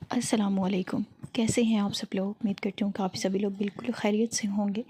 السلام علیکم، کیسے ہیں آپ سب لوگ؟ امید کرتی ہوں کہ آپ سبھی لوگ بالکل خیریت سے ہوں گے۔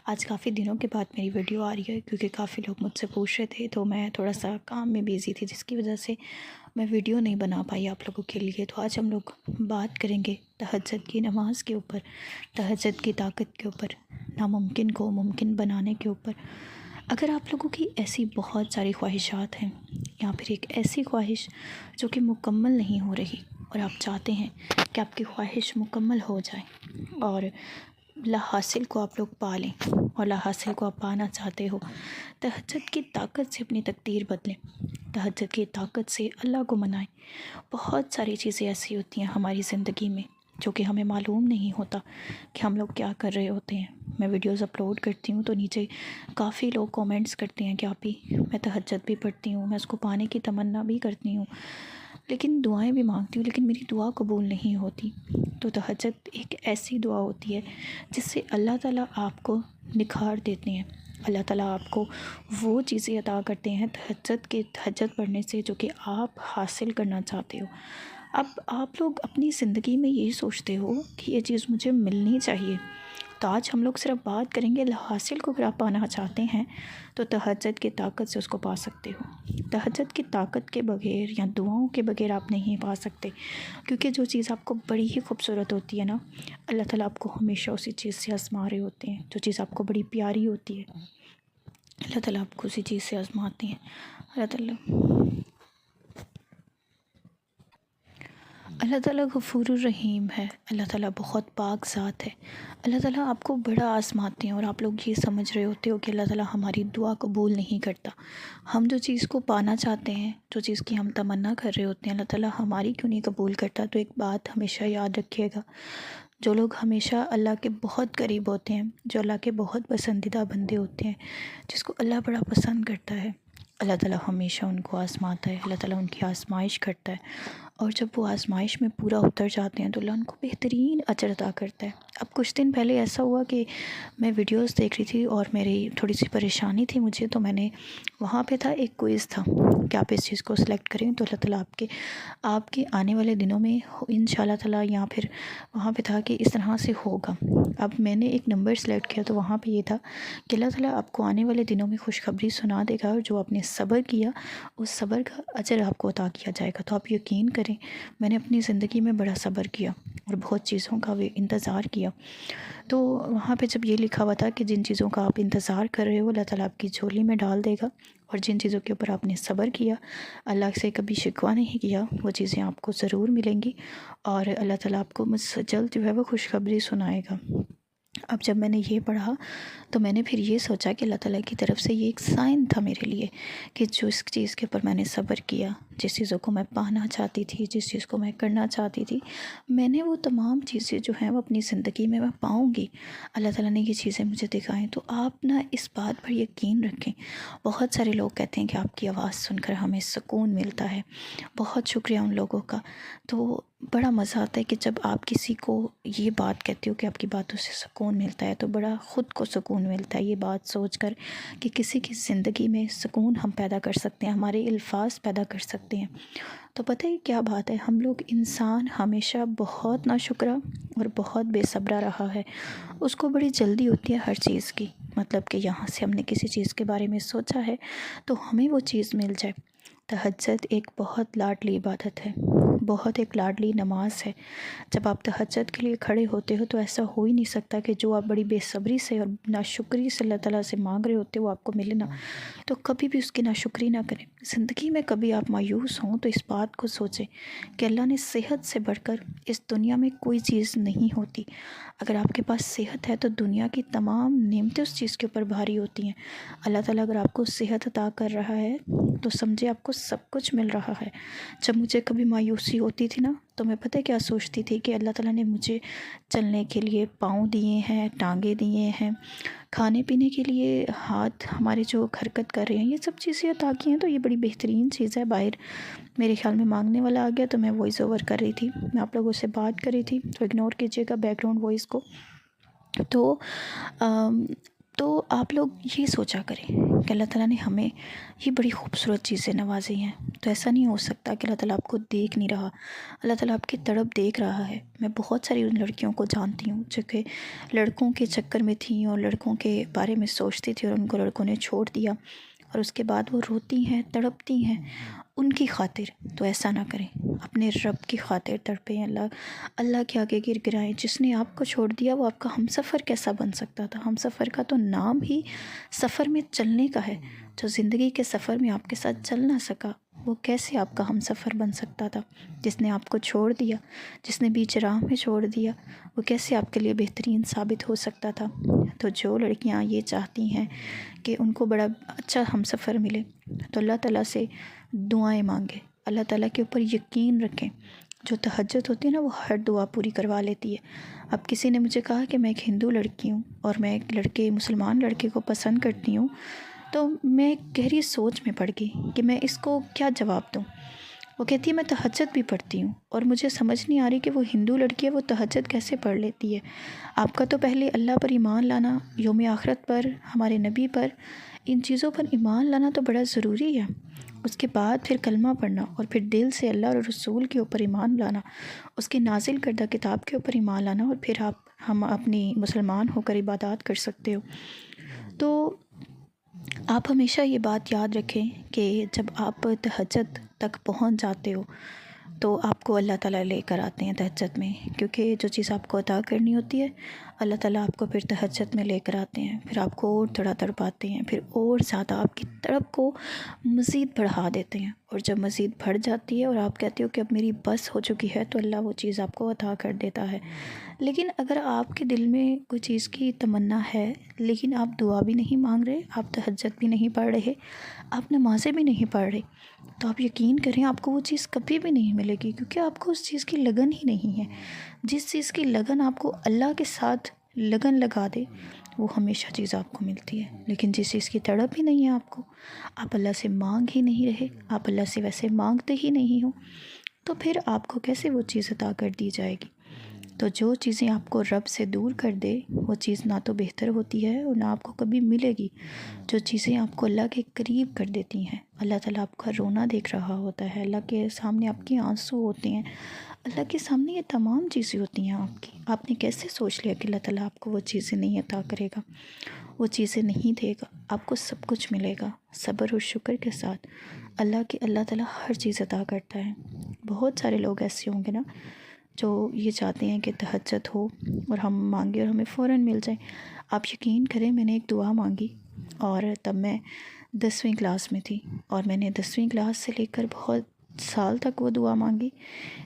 آج کافی دنوں کے بعد میری ویڈیو آ رہی ہے کیونکہ کافی لوگ مجھ سے پوچھ رہے تھے، تو میں تھوڑا سا کام میں بیزی تھی جس کی وجہ سے میں ویڈیو نہیں بنا پائی آپ لوگوں کے لیے۔ تو آج ہم لوگ بات کریں گے تہجد کی نماز کے اوپر، تہجد کی طاقت کے اوپر، ناممکن کو ممکن بنانے کے اوپر۔ اگر آپ لوگوں کی ایسی بہت ساری خواہشات ہیں یا پھر ایک ایسی خواہش جو کہ مکمل نہیں ہو رہی اور آپ چاہتے ہیں کہ آپ کی خواہش مکمل ہو جائے اور لا حاصل کو آپ لوگ پا لیں اور لا حاصل کو آپ پانا چاہتے ہو، تہجد کی طاقت سے اپنی تقدیر بدلیں، تہجد کی طاقت سے اللہ کو منائیں۔ بہت ساری چیزیں ایسی ہوتی ہیں ہماری زندگی میں جو کہ ہمیں معلوم نہیں ہوتا کہ ہم لوگ کیا کر رہے ہوتے ہیں۔ میں ویڈیوز اپلوڈ کرتی ہوں تو نیچے کافی لوگ کومنٹس کرتے ہیں کہ آپ ہی میں تہجد بھی پڑھتی ہوں، میں اس کو پانے کی تمنا بھی کرتی ہوں، لیکن دعائیں بھی مانگتی ہوں، لیکن میری دعا قبول نہیں ہوتی۔ تو تہجد ایک ایسی دعا ہوتی ہے جس سے اللہ تعالیٰ آپ کو نکھار دیتے ہیں، اللہ تعالیٰ آپ کو وہ چیزیں عطا کرتے ہیں تہجد پڑھنے سے جو کہ آپ حاصل کرنا چاہتے ہو۔ اب آپ لوگ اپنی زندگی میں یہ سوچتے ہو کہ یہ چیز مجھے ملنی چاہیے، تو آج ہم لوگ صرف بات کریں گے حاصل کو اگر آپ پانا چاہتے ہیں تو تہجد کی طاقت سے اس کو پا سکتے ہو۔ تہجد کی طاقت کے بغیر یا دعاؤں کے بغیر آپ نہیں پا سکتے، کیونکہ جو چیز آپ کو بڑی ہی خوبصورت ہوتی ہے نا، اللہ تعالیٰ آپ کو ہمیشہ اسی چیز سے آزما رہے ہوتے ہیں۔ جو چیز آپ کو بڑی پیاری ہوتی ہے اللہ تعالیٰ آپ کو اسی چیز سے آزماتے ہیں۔ اللہ تعالیٰ غفور الرحیم ہے، اللہ تعالیٰ بہت پاک ذات ہے۔ اللہ تعالیٰ آپ کو بڑا آزماتے ہیں اور آپ لوگ یہ سمجھ رہے ہوتے ہو کہ اللہ تعالیٰ ہماری دعا قبول نہیں کرتا۔ ہم جو چیز کو پانا چاہتے ہیں، جو چیز کی ہم تمنا کر رہے ہوتے ہیں، اللہ تعالیٰ ہماری کیوں نہیں قبول کرتا؟ تو ایک بات ہمیشہ یاد رکھیے گا، جو لوگ ہمیشہ اللہ کے بہت قریب ہوتے ہیں، جو اللہ کے بہت پسندیدہ بندے ہوتے ہیں، جس کو اللہ بڑا پسند کرتا ہے، اللہ تعالیٰ ہمیشہ ان کو آزماتا ہے، اللہ تعالیٰ ان کی آزمائش کرتا ہے، اور جب وہ آزمائش میں پورا اتر جاتے ہیں تو اللہ ان کو بہترین اجر عطا کرتا ہے۔ اب کچھ دن پہلے ایسا ہوا کہ میں ویڈیوز دیکھ رہی تھی اور میری تھوڑی سی پریشانی تھی مجھے، تو میں نے وہاں پہ تھا ایک کوئز تھا کہ آپ اس چیز کو سلیکٹ کریں تو اللہ تعالیٰ آپ کے آنے والے دنوں میں انشاءاللہ تعالیٰ، یا پھر وہاں پہ تھا کہ اس طرح سے ہوگا۔ اب میں نے ایک نمبر سلیکٹ کیا تو وہاں پہ یہ تھا کہ اللہ تعالیٰ آپ کو آنے والے دنوں میں خوشخبری سنا دے گا، اور جو آپ نے صبر کیا اس صبر کا اجر آپ کو عطا کیا جائے گا۔ تو آپ یقین کریں، میں نے اپنی زندگی میں بڑا صبر کیا اور بہت چیزوں کا بھی انتظار کیا۔ تو وہاں پہ جب یہ لکھا ہوا تھا کہ جن چیزوں کا آپ انتظار کر رہے ہو اللہ تعالیٰ آپ کی جھولی میں ڈال دے گا، اور جن چیزوں کے اوپر آپ نے صبر کیا، اللہ سے کبھی شکوہ نہیں کیا، وہ چیزیں آپ کو ضرور ملیں گی، اور اللہ تعالیٰ آپ کو مجھ سے جلد جو ہے وہ خوشخبری سنائے گا۔ اب جب میں نے یہ پڑھا تو میں نے پھر یہ سوچا کہ اللہ تعالیٰ کی طرف سے یہ ایک سائن تھا میرے لیے کہ جو اس چیز کے اوپر میں نے صبر کیا، جس چیزوں کو میں پانا چاہتی تھی، جس چیز کو میں کرنا چاہتی تھی، میں نے وہ تمام چیزیں جو ہیں وہ اپنی زندگی میں پاؤں گی۔ اللہ تعالیٰ نے یہ چیزیں مجھے دکھائیں، تو آپ نا اس بات پر یقین رکھیں۔ بہت سارے لوگ کہتے ہیں کہ آپ کی آواز سن کر ہمیں سکون ملتا ہے، بہت شکریہ ان لوگوں کا۔ تو بڑا مزہ آتا ہے کہ جب آپ کسی کو یہ بات کہتے ہو کہ آپ کی باتوں سے سکون ملتا ہے، تو بڑا خود کو سکون ملتا ہے یہ بات سوچ کر کہ کسی کی زندگی میں سکون ہم پیدا کر سکتے ہیں، ہمارے الفاظ پیدا کر سکتے ہیں۔ تو پتہ ہے کیا بات ہے، ہم لوگ انسان ہمیشہ بہت ناشکرا اور بہت بے صبرا رہا ہے، اس کو بڑی جلدی ہوتی ہے ہر چیز کی، مطلب کہ یہاں سے ہم نے کسی چیز کے بارے میں سوچا ہے تو ہمیں وہ چیز مل جائے۔ تہجد ایک بہت لاڈلی عبادت ہے، بہت ایک لاڈلی نماز ہے۔ جب آپ تہجد کے لیے کھڑے ہوتے ہو تو ایسا ہو ہی نہیں سکتا کہ جو آپ بڑی بے صبری سے اور ناشکری سے اللہ تعالیٰ سے مانگ رہے ہوتے وہ آپ کو ملے نا، تو کبھی بھی اس کی ناشکری نہ کریں۔ زندگی میں کبھی آپ مایوس ہوں تو اس بات کو سوچیں کہ اللہ نے صحت سے بڑھ کر اس دنیا میں کوئی چیز نہیں ہوتی۔ اگر آپ کے پاس صحت ہے تو دنیا کی تمام نعمتیں اس چیز کے اوپر بھاری ہوتی ہیں۔ اللہ تعالیٰ اگر آپ کو صحت عطا کر رہا ہے تو سمجھے آپ کو سب کچھ مل رہا ہے۔ جب مجھے کبھی مایوسی ہوتی تھی نا تو میں پتہ کیا سوچتی تھی کہ اللہ تعالیٰ نے مجھے چلنے کے لیے پاؤں دیے ہیں، ٹانگیں دیے ہیں، کھانے پینے کے لیے ہاتھ ہمارے جو حرکت کر رہے ہیں، یہ سب چیزیں عطا کی ہیں، تو یہ بڑی بہترین چیز ہے۔ باہر میرے خیال میں مانگنے والا آ گیا تو میں وائس اوور کر رہی تھی، میں آپ لوگوں سے بات کر رہی تھی، تو اگنور کیجیے گا بیک گراؤنڈ وائس کو۔ تو تو آپ لوگ یہ سوچا کریں کہ اللہ تعالیٰ نے ہمیں یہ بڑی خوبصورت چیزیں نوازی ہیں، تو ایسا نہیں ہو سکتا کہ اللہ تعالیٰ آپ کو دیکھ نہیں رہا، اللہ تعالیٰ آپ کی تڑپ دیکھ رہا ہے۔ میں بہت ساری ان لڑکیوں کو جانتی ہوں جو کہ لڑکوں کے چکر میں تھیں اور لڑکوں کے بارے میں سوچتی تھی اور ان کو لڑکوں نے چھوڑ دیا، اور اس کے بعد وہ روتی ہیں، تڑپتی ہیں ان کی خاطر۔ تو ایسا نہ کریں، اپنے رب کی خاطر تڑپیں، اللہ کے آگے گر گرائیں۔ جس نے آپ کو چھوڑ دیا وہ آپ کا ہم سفر کیسا بن سکتا تھا؟ ہم سفر کا تو نام ہی سفر میں چلنے کا ہے۔ جو زندگی کے سفر میں آپ کے ساتھ چل نہ سکا وہ کیسے آپ کا ہم سفر بن سکتا تھا؟ جس نے آپ کو چھوڑ دیا، جس نے بیچ راہ میں چھوڑ دیا، وہ کیسے آپ کے لیے بہترین ثابت ہو سکتا تھا؟ تو جو لڑکیاں یہ چاہتی ہیں کہ ان کو بڑا اچھا ہم سفر ملے تو اللہ تعالیٰ سے دعائیں مانگیں، اللہ تعالیٰ کے اوپر یقین رکھیں۔ جو تہجد ہوتی ہے نا وہ ہر دعا پوری کروا لیتی ہے۔ اب کسی نے مجھے کہا کہ میں ایک ہندو لڑکی ہوں اور میں ایک مسلمان لڑکے کو پسند کرتی ہوں، تو میں ایک گہری سوچ میں پڑ گئی کہ میں اس کو کیا جواب دوں۔ وہ کہتی ہے میں تہجد بھی پڑھتی ہوں اور مجھے سمجھ نہیں آ رہی کہ وہ ہندو لڑکی ہے، وہ تہجد کیسے پڑھ لیتی ہے۔ آپ کا تو پہلے اللہ پر ایمان لانا، یوم آخرت پر، ہمارے نبی پر، ان چیزوں پر ایمان لانا تو بڑا ضروری ہے۔ اس کے بعد پھر کلمہ پڑھنا اور پھر دل سے اللہ اور رسول کے اوپر ایمان لانا، اس کے نازل کردہ کتاب کے اوپر ایمان لانا، اور پھر ہم اپنی مسلمان ہو کر عبادات کر سکتے ہو۔ تو آپ ہمیشہ یہ بات یاد رکھیں کہ جب آپ تہجد تک پہنچ جاتے ہو تو آپ کو اللہ تعالیٰ لے کر آتے ہیں تہجد میں، کیونکہ جو چیز آپ کو عطا کرنی ہوتی ہے اللہ تعالیٰ آپ کو پھر تہجد میں لے کر آتے ہیں، پھر آپ کو اور تڑپاتے ہیں، پھر اور زیادہ آپ کی تڑپ کو مزید بڑھا دیتے ہیں، اور جب مزید بڑھ جاتی ہے اور آپ کہتے ہو کہ اب میری بس ہو چکی ہے تو اللہ وہ چیز آپ کو عطا کر دیتا ہے۔ لیکن اگر آپ کے دل میں کوئی چیز کی تمنا ہے لیکن آپ دعا بھی نہیں مانگ رہے، آپ تہجد بھی نہیں پڑھ رہے، آپ نمازیں بھی نہیں پڑھ رہے، تو آپ یقین کریں آپ کو وہ چیز کبھی بھی نہیں ملے گی، کیونکہ آپ کو اس چیز کی لگن ہی نہیں ہے۔ جس چیز کی لگن آپ کو اللہ کے ساتھ لگن لگا دے وہ ہمیشہ چیز آپ کو ملتی ہے، لیکن جس چیز کی تڑپ ہی نہیں ہے آپ اللہ سے مانگ ہی نہیں رہے، آپ اللہ سے ویسے مانگتے ہی نہیں ہو، تو پھر آپ کو کیسے وہ چیز عطا کر دی جائے گی؟ تو جو چیزیں آپ کو رب سے دور کر دے وہ چیز نہ تو بہتر ہوتی ہے اور نہ آپ کو کبھی ملے گی۔ جو چیزیں آپ کو اللہ کے قریب کر دیتی ہیں، اللہ تعالیٰ آپ کا رونا دیکھ رہا ہوتا ہے، اللہ کے سامنے آپ کے آنسو ہوتے ہیں، اللہ کے سامنے یہ تمام چیزیں ہوتی ہیں آپ نے کیسے سوچ لیا کہ اللہ تعالیٰ آپ کو وہ چیزیں نہیں عطا کرے گا، وہ چیزیں نہیں دے گا؟ آپ کو سب کچھ ملے گا صبر اور شکر کے ساتھ۔ اللہ تعالیٰ ہر چیز عطا کرتا ہے۔ بہت سارے لوگ ایسے ہوں گے نا جو یہ چاہتے ہیں کہ تہجد ہو اور ہم مانگے اور ہمیں فوراً مل جائے۔ آپ یقین کریں میں نے ایک دعا مانگی اور تب میں 10ویں کلاس میں تھی، اور میں نے 10ویں کلاس سے لے کر بہت سال تک وہ دعا مانگی،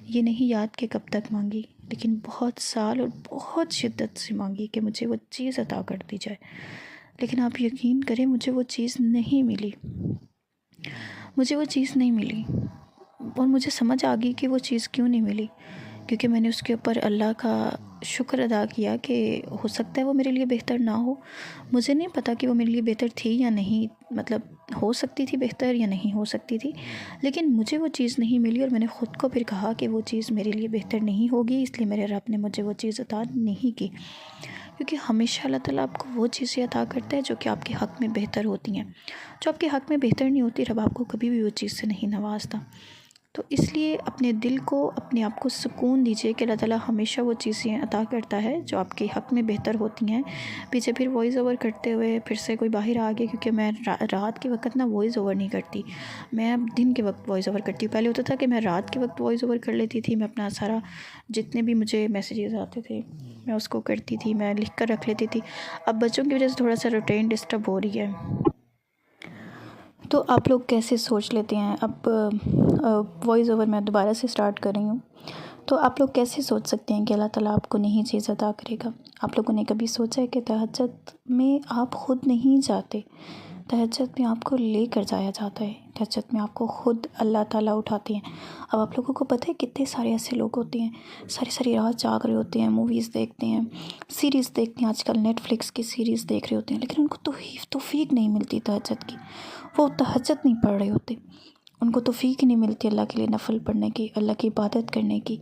یہ نہیں یاد کہ کب تک مانگی، لیکن بہت سال اور بہت شدت سے مانگی کہ مجھے وہ چیز عطا کر دی جائے، لیکن آپ یقین کریں مجھے وہ چیز نہیں ملی، مجھے وہ چیز نہیں ملی، اور مجھے سمجھ آ گئی کہ وہ چیز کیوں نہیں ملی، کیونکہ میں نے اس کے اوپر اللہ کا شکر ادا کیا کہ ہو سکتا ہے وہ میرے لیے بہتر نہ ہو، مجھے نہیں پتہ کہ وہ میرے لیے بہتر تھی یا نہیں، مطلب ہو سکتی تھی بہتر یا نہیں ہو سکتی تھی، لیکن مجھے وہ چیز نہیں ملی، اور میں نے خود کو پھر کہا کہ وہ چیز میرے لیے بہتر نہیں ہوگی، اس لیے میرے رب نے مجھے وہ چیز عطا نہیں کی، کیونکہ ہمیشہ اللہ تعالیٰ آپ کو وہ چیزیں عطا کرتا ہے جو کہ آپ کے حق میں بہتر ہوتی ہیں، جو آپ کے حق میں بہتر نہیں ہوتی رب آپ کو کبھی بھی وہ چیز سے نہیں نوازتا۔ تو اس لیے اپنے دل کو، اپنے آپ کو سکون دیجیے کہ اللہ تعالیٰ ہمیشہ وہ چیزیں عطا کرتا ہے جو آپ کے حق میں بہتر ہوتی ہیں۔ پیچھے پھر وائس اوور کرتے ہوئے پھر سے کوئی باہر آ گیا، کیونکہ میں رات کے وقت نا وائس اوور نہیں کرتی، میں اب دن کے وقت وائس اوور کرتی ہوں۔ پہلے ہوتا تھا کہ میں رات کے وقت وائس اوور کر لیتی تھی، میں اپنا سارا جتنے بھی مجھے میسیجز آتے تھے میں اس کو کرتی تھی، میں لکھ کر رکھ لیتی تھی۔ اب بچوں کی وجہ سے تھوڑا سا روٹین ڈسٹرب ہو رہی ہے، تو آپ لوگ کیسے سوچ لیتے ہیں؟ اب وائس اوور میں دوبارہ سے سٹارٹ کر رہی ہوں، تو آپ لوگ کیسے سوچ سکتے ہیں کہ اللہ تعالیٰ آپ کو نہیں چیز عطا کرے گا؟ آپ لوگوں نے کبھی سوچا ہے کہ تہجد میں آپ خود نہیں جاتے، تہجد میں آپ کو لے کر جایا جاتا ہے، تہجد میں آپ کو خود اللہ تعالیٰ اٹھاتے ہیں۔ اب آپ لوگوں کو پتہ ہے کتنے سارے ایسے لوگ ہوتے ہیں ساری رات جاگ رہے ہوتے ہیں، موویز دیکھتے ہیں، سیریز دیکھتے ہیں، آج کل نیٹ فلکس کی سیریز دیکھ رہے ہوتے ہیں، لیکن ان کو توفیق نہیں ملتی تہجد کی، وہ تہجد نہیں پڑھ رہے ہوتے، ان کو توفیق ہی نہیں ملتی اللہ کے لیے نفل پڑھنے کی، اللہ کی عبادت کرنے کی،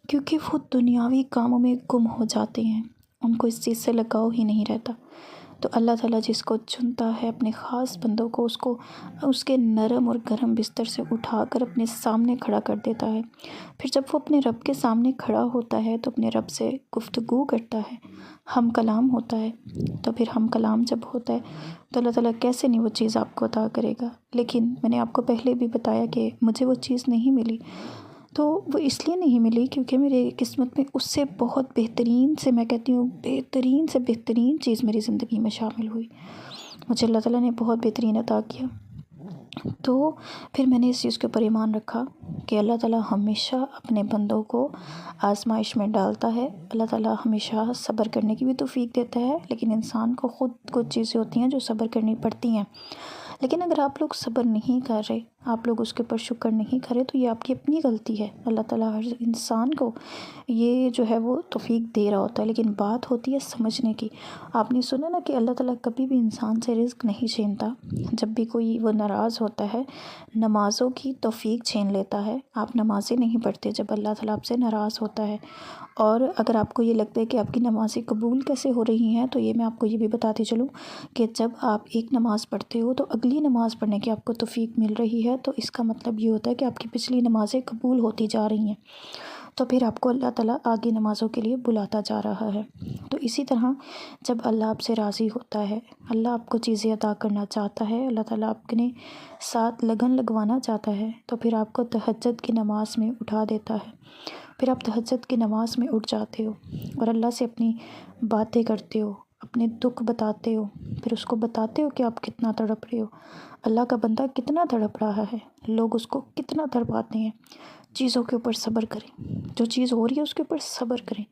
کیونکہ وہ دنیاوی کاموں میں گم ہو جاتے ہیں، ان کو اس چیز سے لگاؤ ہی نہیں رہتا۔ تو اللہ تعالیٰ جس کو چنتا ہے اپنے خاص بندوں کو، اس کے نرم اور گرم بستر سے اٹھا کر اپنے سامنے کھڑا کر دیتا ہے۔ پھر جب وہ اپنے رب کے سامنے کھڑا ہوتا ہے تو اپنے رب سے گفتگو کرتا ہے، ہم کلام ہوتا ہے۔ تو پھر ہم کلام جب ہوتا ہے تو اللہ تعالیٰ کیسے نہیں وہ چیز آپ کو عطا کرے گا۔ لیکن میں نے آپ کو پہلے بھی بتایا کہ مجھے وہ چیز نہیں ملی، تو وہ اس لیے نہیں ملی کیونکہ میرے قسمت میں اس سے بہت بہترین سے، میں کہتی ہوں بہترین سے بہترین چیز میری زندگی میں شامل ہوئی، مجھے اللہ تعالیٰ نے بہت بہترین عطا کیا۔ تو پھر میں نے اس چیز کے اوپر ایمان رکھا کہ اللہ تعالیٰ ہمیشہ اپنے بندوں کو آزمائش میں ڈالتا ہے، اللہ تعالیٰ ہمیشہ صبر کرنے کی بھی توفیق دیتا ہے، لیکن انسان کو خود کچھ چیزیں ہوتی ہیں جو صبر کرنی پڑتی ہیں۔ لیکن اگر آپ لوگ صبر نہیں کر رہے، آپ لوگ اس کے اوپر شکر نہیں کر رہے، تو یہ آپ کی اپنی غلطی ہے۔ اللہ تعالیٰ ہر انسان کو یہ جو ہے وہ توفیق دے رہا ہوتا ہے، لیکن بات ہوتی ہے سمجھنے کی۔ آپ نے سنا نا کہ اللہ تعالیٰ کبھی بھی انسان سے رزق نہیں چھینتا۔ جب بھی کوئی وہ ناراض ہوتا ہے، نمازوں کی توفیق چھین لیتا ہے۔ آپ نمازیں نہیں پڑھتے جب اللہ تعالیٰ آپ سے ناراض ہوتا ہے۔ اور اگر آپ کو یہ لگتا ہے کہ آپ کی نمازیں قبول کیسے ہو رہی ہیں، تو یہ میں آپ کو یہ بھی بتاتی چلوں کہ جب آپ ایک نماز پڑھتے ہو تو اگلی نماز پڑھنے کی آپ کو توفیق مل رہی ہے، تو اس کا مطلب یہ ہوتا ہے کہ آپ کی پچھلی نمازیں قبول ہوتی جا رہی ہیں، تو پھر آپ کو اللہ تعالیٰ آگے نمازوں کے لیے بلاتا جا رہا ہے۔ تو اسی طرح جب اللہ آپ سے راضی ہوتا ہے، اللہ آپ کو چیزیں عطا کرنا چاہتا ہے، اللہ تعالیٰ آپ کے ساتھ لگن لگوانا چاہتا ہے، تو پھر آپ کو تہجد کی نماز میں اٹھا دیتا ہے۔ پھر آپ تہجد کی نماز میں اٹھ جاتے ہو اور اللہ سے اپنی باتیں کرتے ہو، اپنے دکھ بتاتے ہو، پھر اس کو بتاتے ہو کہ آپ کتنا تڑپ رہے ہو، اللہ کا بندہ کتنا تڑپ رہا ہے، لوگ اس کو کتنا تڑپاتے ہیں۔ چیزوں کے اوپر صبر کریں، جو چیز ہو رہی ہے اس کے اوپر صبر کریں،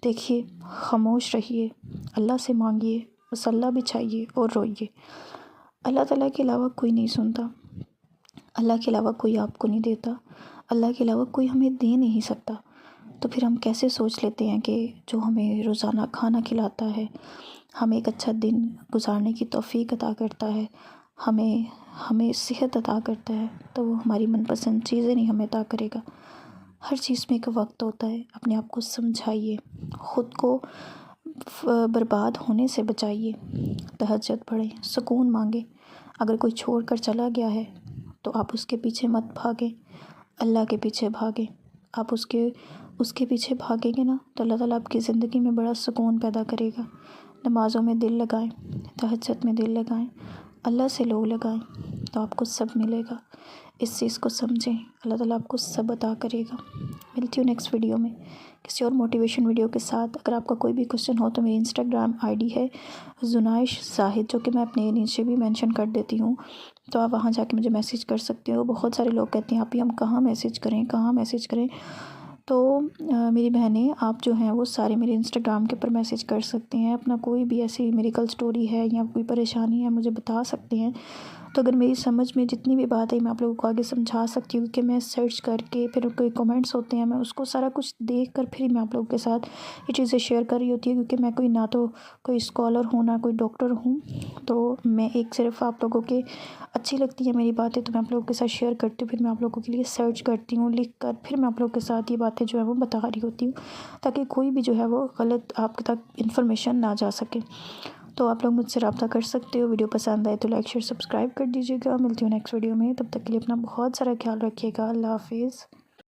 دیکھیے، خاموش رہیے، اللہ سے مانگیے، مصلی بچھائیے اور روئیے۔ اللہ تعالیٰ کے علاوہ کوئی نہیں سنتا، اللہ کے علاوہ کوئی آپ کو نہیں دیتا، اللہ کے علاوہ کوئی ہمیں دے نہیں سکتا۔ تو پھر ہم کیسے سوچ لیتے ہیں کہ جو ہمیں روزانہ کھانا کھلاتا ہے، ہمیں ایک اچھا دن گزارنے کی توفیق عطا کرتا ہے، ہمیں صحت عطا کرتا ہے، تو وہ ہماری من پسند چیزیں نہیں ہمیں عطا کرے گا۔ ہر چیز میں ایک وقت ہوتا ہے، اپنے آپ کو سمجھائیے، خود کو برباد ہونے سے بچائیے، تہجد پڑھیں، سکون مانگیں۔ اگر کوئی چھوڑ کر چلا گیا ہے تو آپ اس کے پیچھے مت بھاگیں، اللہ کے پیچھے بھاگیں۔ آپ اس کے پیچھے بھاگیں گے نا تو اللہ تعالیٰ آپ کی زندگی میں بڑا سکون پیدا کرے گا۔ نمازوں میں دل لگائیں، تہجد میں دل لگائیں، اللہ سے لوگ لگائیں، تو آپ کو سب ملے گا۔ اس چیز کو سمجھیں، اللہ تعالیٰ آپ کو سب عطا کرے گا۔ ملتی ہوں نیکسٹ ویڈیو میں کسی اور موٹیویشن ویڈیو کے ساتھ۔ اگر آپ کا کوئی بھی کوسچن ہو تو میری انسٹاگرام آئی ڈی ہے زنائش زاہد، جو کہ میں اپنے نیچے بھی مینشن کر دیتی ہوں، تو آپ وہاں جا کے مجھے میسیج کر سکتے ہو۔ بہت سارے لوگ کہتے ہیں آپ ہی ہم کہاں میسیج کریں، تو میری بہنیں آپ جو ہیں وہ سارے میرے انسٹاگرام کے اوپر میسیج کر سکتے ہیں، اپنا کوئی بھی ایسی میریکل سٹوری ہے یا کوئی پریشانی ہے مجھے بتا سکتے ہیں۔ تو اگر میری سمجھ میں جتنی بھی بات ہے میں آپ لوگوں کو آگے سمجھا سکتی ہوں، کہ میں سرچ کر کے پھر کوئی کمنٹس ہوتے ہیں میں اس کو سارا کچھ دیکھ کر پھر میں آپ لوگوں کے ساتھ یہ چیزیں شیئر کر رہی ہوتی ہے، کیونکہ میں نہ تو کوئی اسکالر ہوں نہ کوئی ڈاکٹر ہوں، تو میں ایک صرف آپ لوگوں کے اچھی لگتی ہے میری باتیں تو میں آپ لوگوں کے ساتھ شیئر کرتی ہوں، پھر میں آپ لوگوں کے لیے سرچ کرتی ہوں لکھ کر، پھر میں آپ لوگوں کے ساتھ یہ باتیں جو ہے وہ بتا رہی ہوتی ہوں، تاکہ کوئی بھی جو ہے وہ غلط آپ تک انفارمیشن نہ جا سکے۔ تو آپ لوگ مجھ سے رابطہ کر سکتے ہو۔ ویڈیو پسند آئے تو لائک شیئر سبسکرائب کر دیجیے گا۔ ملتی ہوں نیکسٹ ویڈیو میں، تب تک کے لیے اپنا بہت سارا خیال رکھیے گا۔ اللہ حافظ۔